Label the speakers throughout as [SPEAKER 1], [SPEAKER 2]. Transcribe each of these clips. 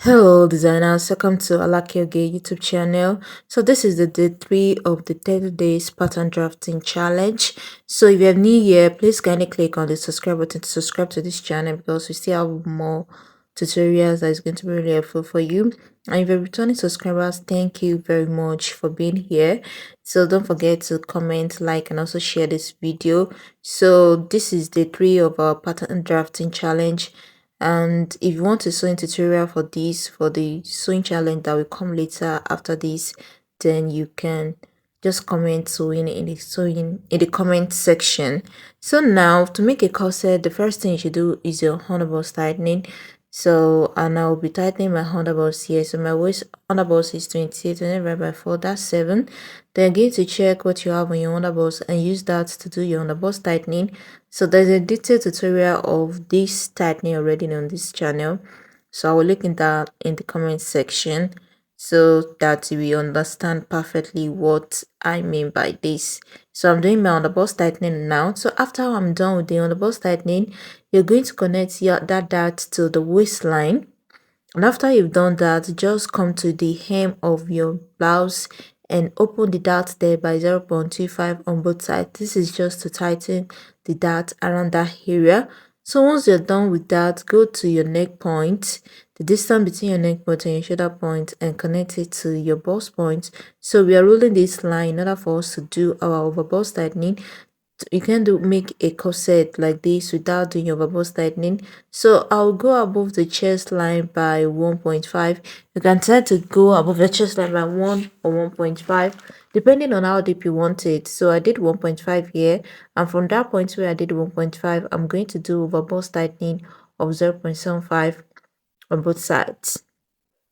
[SPEAKER 1] Hello designers, welcome to Alakioge YouTube channel. So this is the day 3 of the 30 days pattern drafting challenge. So if you're new here, please kindly click on the subscribe button to subscribe to this channel because we still have more tutorials that is going to be really helpful for you. And if you're returning subscribers, thank you very much for being here. So don't forget to comment, like, and also share this video. So this is day 3 of our pattern drafting challenge. And if you want a sewing tutorial for this, for the sewing challenge that will come later after this, then you can just comment sewing in the comment section. So now to make a corset, the first thing you should do is your underbust tightening. So and I'll be tightening my underbust here. So my waist underbust is 28 and divided by 4, that's 7. Then again to check what you have on your underbust and use that to do your underbust tightening. So there's a detailed tutorial of this tightening already on this channel. So I will link in that in the comment section so that we understand perfectly what I mean by this. So I'm doing my underbust tightening now. So after I'm done with the underbust tightening, you're going to connect that dart to the waistline. And after you've done that, just come to the hem of your blouse and open the dart there by 0.25 on both sides. This is just to tighten the dart around that area. So once you're done with that, go to your neck point, the distance between your neck point and your shoulder point, and connect it to your bust point. So we are rolling this line in order for us to do our over bust tightening. You can make a corset like this without doing your bust tightening. So I'll go above the chest line by 1.5. You can try to go above the chest line by 1 or 1.5 depending on how deep you want it. So I did 1.5 here, and from that point where I did 1.5, I'm going to do over bust tightening of 0.75 on both sides.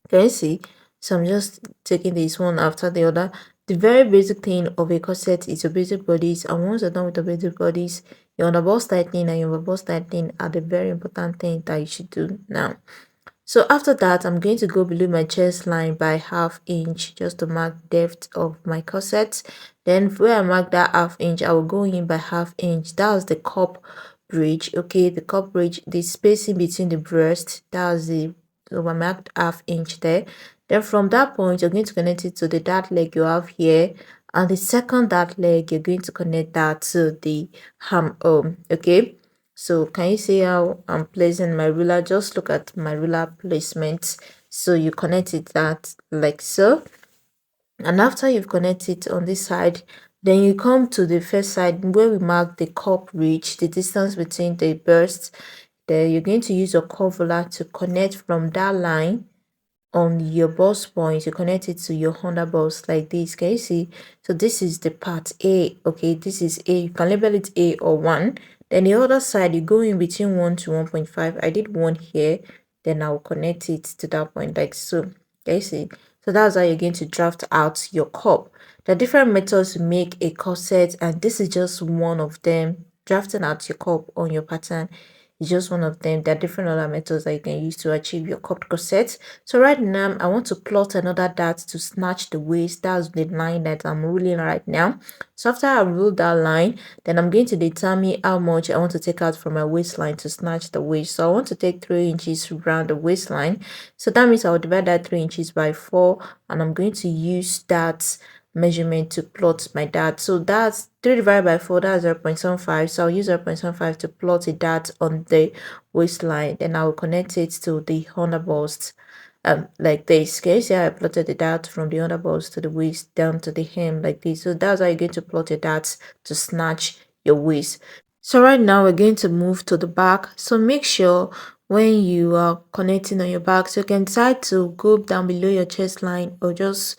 [SPEAKER 1] Can you see? So I'm just taking this one after the other. The very basic thing of a corset is your basic bodies, and once you're done with the basic bodies, your underbust tightening and your overbust tightening are the very important thing that you should do now. So after that, I'm going to go below my chest line by ½ inch just to mark depth of my corset. Then where I mark that ½ inch, I will go in by ½ inch. That's the cup bridge. Okay, the cup bridge, the spacing between the breast, that's the, so I marked ½ inch there. Then from that point, you're going to connect it to the dart leg you have here, and the second dart leg, you're going to connect that to the ham okay. So can you see how I'm placing my ruler? Just look at my ruler placement. So you connect it that like so, and after you've connected it on this side, then you come to the first side where we mark the cup reach, the distance between the bursts. Then you're going to use your curve ruler to connect from that line on your bust point. You connect it to your underbust like this. Can you see? So this is the part A. Okay, this is A. You can label it A or 1. Then the other side, you go in between 1 to 1.5. I did 1 here. Then I'll connect it to that point like so. Can you see? So that's how you're going to draft out your cup. There are different methods to make a corset, and this is just one of them. Drafting out your cup on your pattern is just one of them. There are different other methods that you can use to achieve your cupped corset. So right now, I want to plot another dart to snatch the waist. That's the line that I'm ruling right now. So after I rule that line, then I'm going to determine how much I want to take out from my waistline to snatch the waist. So I want to take 3 inches around the waistline. So that means I'll divide that 3 inches by 4, and I'm going to use that measurement to plot my dart. So that's 3 divided by 4, that's 0.75. So I'll use 0.75 to plot a dart on the waistline. Then I will connect it to the underbust like this. Okay, see how I plotted the dart from the underbust to the waist down to the hem like this. So that's how you're going to plot a dart to snatch your waist. So right now we're going to move to the back. So make sure when you are connecting on your back, so you can decide to go down below your chest line, or just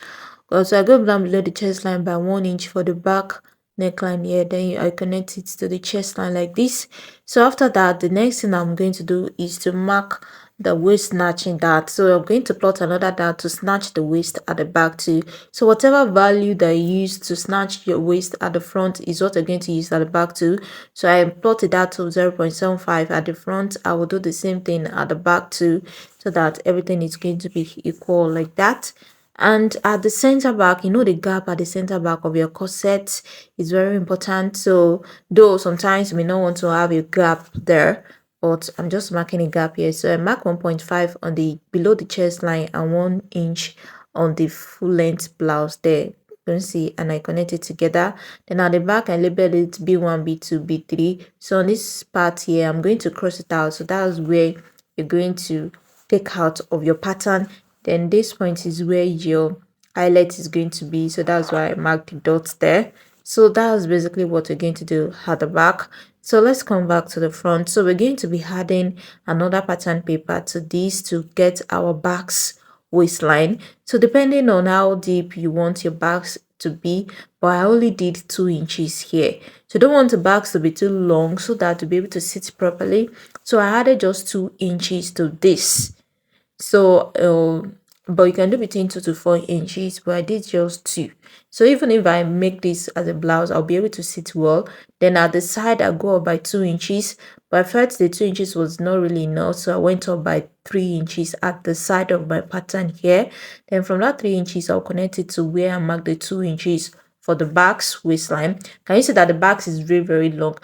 [SPEAKER 1] so I go down below the chest line by 1 inch for the back neckline here. Then I connect it to the chest line like this. So after that, the next thing I'm going to do is to mark the waist snatching dart. So I'm going to plot another dart to snatch the waist at the back too. So whatever value that you use to snatch your waist at the front is what I'm going to use at the back too. So I plotted that to 0.75 at the front. I will do the same thing at the back too, so that everything is going to be equal like that. And at the center back, you know, the gap at the center back of your corset is very important. So though sometimes you may not want to have a gap there, but I'm just marking a gap here. So I mark 1.5 on the below the chest line and 1 inch on the full length blouse there. You can see, and I connect it together. Then at the back I labeled it B1, B2, B3. So on this part here, I'm going to cross it out. So that's where you're going to take out of your pattern. Then this point is where your eyelet is going to be, so that's why I marked the dots there. So that's basically what we're going to do at the back. So let's come back to the front. So we're going to be adding another pattern paper to this to get our Basque waistline. So depending on how deep you want your bags to be, but I only did 2 inches here. So you don't want the bags to be too long so that to be able to sit properly. So I added just 2 inches to this. So but you can do between 2 to 4 inches, but I did just 2. So even if I make this as a blouse, I'll be able to sit well. Then at the side I go up by 2 inches, but I felt the 2 inches was not really enough, so I went up by 3 inches at the side of my pattern here. Then from that 3 inches I'll connect it to where I marked the 2 inches for the Basque waistline. Can you see that the back is very long?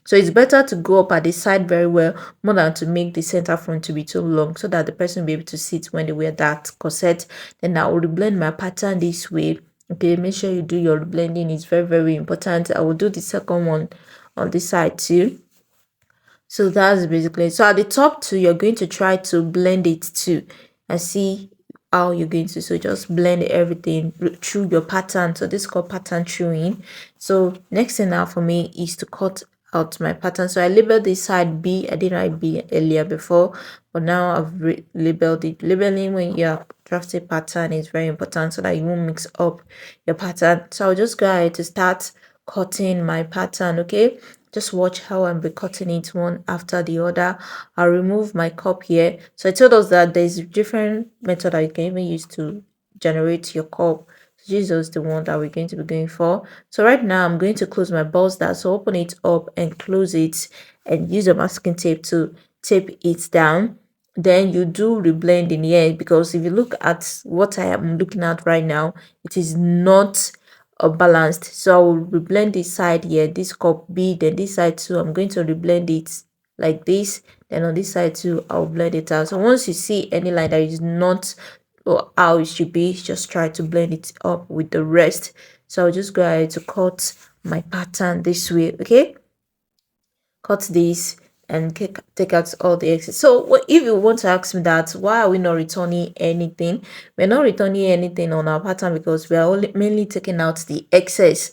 [SPEAKER 1] So it's better to go up at the side very well more than to make the center front to be too long, so that the person will be able to sit when they wear that corset. Then I will reblend my pattern this way. Okay, make sure you do your blending. It's very important. I will do the second one on this side too. So that's basically it. So at the top too, you're going to try to blend it too and see how you're going to. So just blend everything through your pattern. So this is called pattern chewing. So next thing now for me is to cut out my pattern. So I labeled this side B. I didn't write B earlier before, but now I've labeled it. Labeling when you're drafting pattern is very important so that you won't mix up your pattern. So I'll just go ahead to start cutting my pattern. Okay, just watch how I'm be cutting it one after the other. I'll remove my cup here. So I told us that there's different method that you can even use to generate your cup. So this is the one that we're going to be going for. So right now I'm going to close my balls down. So open it up and close it and use a masking tape to tape it down. Then you do reblending here, because if you look at what I am looking at right now, it is not balanced. So I will reblend this side here, this cup B, then this side too. I'm going to reblend it like this. Then on this side too, I'll blend it out. So once you see any line that is not how it should be, just try to blend it up with the rest. So I'll just go ahead to cut my pattern this way. Okay, cut this and take out all the excess. So if you want to ask me that why are we not returning anything, we're not returning anything on our pattern because we are only mainly taking out the excess.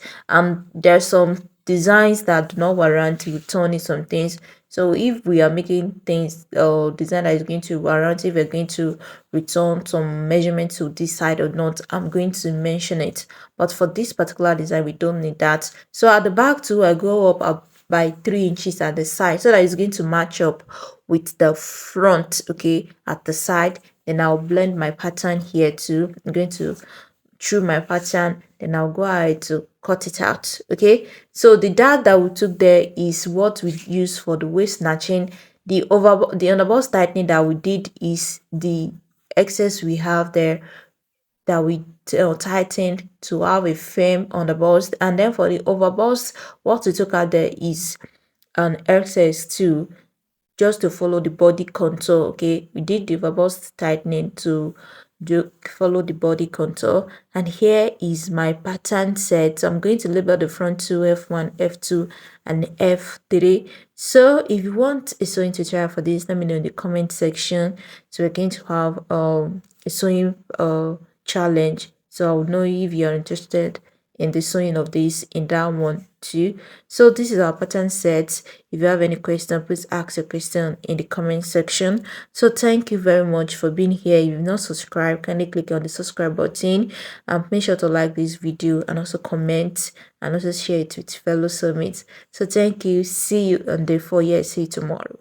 [SPEAKER 1] There's some designs that do not warrant returning some things. So if we are making things design that is going to warrant, if we're going to return some measurement to this side or not, I'm going to mention it. But for this particular design, we don't need that. So at the back too, I go up by 3 inches at the side so that it's going to match up with the front. Okay, at the side. Then I'll blend my pattern here too. I'm going to through my pattern, then I'll go ahead to cut it out. Okay, so the dart that we took there is what we use for the waist snatching. The underbust tightening that we did is the excess we have there that we tightened to have a firm on the bust. And then for the overbust, what we took out there is an excess too, just to follow the body contour. Okay, we did the overbust tightening to follow the body contour. And here is my pattern set. So I'm going to label the front two, F1, F2 and F3. So if you want a sewing tutorial for this, let me know in the comment section. So we're going to have a sewing challenge, so I'll know if you're interested in the sewing of this in that one too. So this is our pattern set. If you have any question, please ask your question in the comment section. So thank you very much for being here. If you've not subscribed, kindly click on the subscribe button and make sure to like this video and also comment and also share it with fellow sewmates. So thank you. See you on day 4. Yeah, see you tomorrow.